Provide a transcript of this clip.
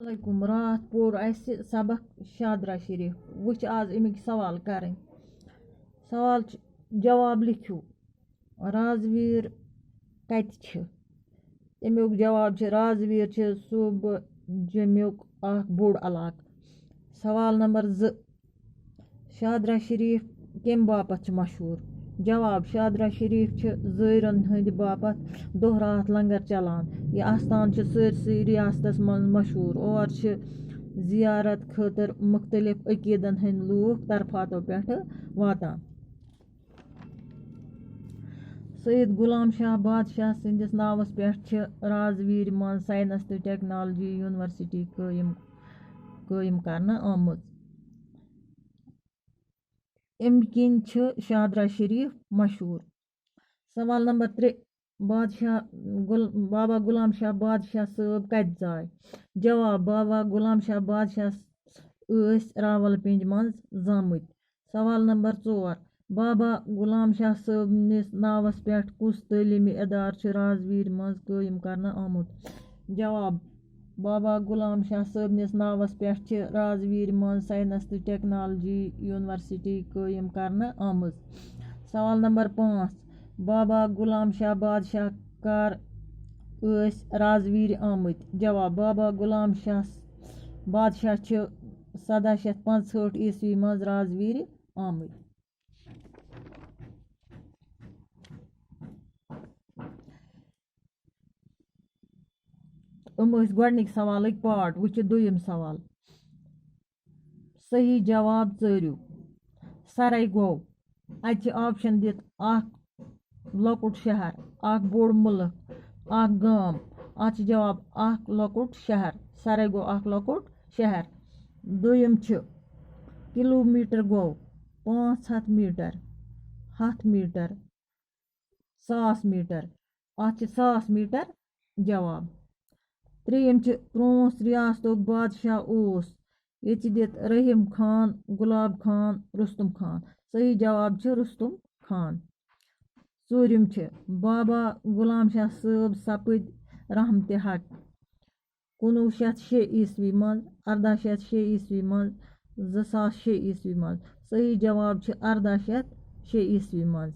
अलैकुम रात पोर असे सबक शादरा शरीफ वुच आज अमिक सवाल करें सवाल जवाब लिखियो राजवीर कत तमुक जवाब राजवीर सूबह जमुक बोड़ इलाक। सवाल नंबर 2 शादरा शरीफ कम बापत मशहूर। जवाब शादरा शरीफ ज़ायरन हंद बापत दोह रात लंगर चलान। यह आस्थान सरसी रियासतस मज मशहूर और जियारत खतर मुख्तलिफ अकीदन हंद लूक तरफातों पे वातान। सैयद गुलाम शाह बादशाह संदिस नावस पे राजवीर मज साइंस तो टेक्नोलॉजी यूनिवर्सिटी कायम करना आमुत। अमि किन शादरा शरीफ मशहूर। सवाल नंबर 3 बाबा गुलाम शाह बादशाह साहब कत जाय। जवाब बाबा गुलाम शाह बादशाह रावलपिंड मज जामुत। सवाल नंबर 4 बाबा गुलाम शाह साहब नावस पे कुस तलीमी इदार राजवीर मज कायम करना आमुत। जवाब बाबा गुलाम शाह साहब नावस पे राजवीर मज साइंस तो टेक्नोलॉजी यूनिवर्सिटी कायम करना आमुत। सवाल नंबर 5 बाबा गुलाम शाह बादशाह कर राजवीर आमुत। जवाब बाबा गुलाम शाह बादशाह 1765 ईस्वी मज राजवीर आमुत। गोडनिक सवाल पार्ट वुच दुयम सवाल। सही जवाब चरियो सराय गो अत ऑप्शन दित लकुट शहर बोड़ मुल्क गाम अत जवाब लकुट शहर सराय गो लकुट शहर। दुयम किलोमीटर गो 500 मीटर 100 मीटर 1000 मीटर अत 1000 मीटर जवाब। त्रेयम प्रोस रियासतों बादशाह ये दित रहीम खान गुलाब खान रुस्तुम खान। सही जवाब रुस्तुम खान। चूरिम बाबा गुलाम शाह साहब सपद रहमत हक 1906 ईस्वी मज 1806 ईस्वी मज 2006 ईस्वी मज। सही जवाब 1806 ईस्वी मज।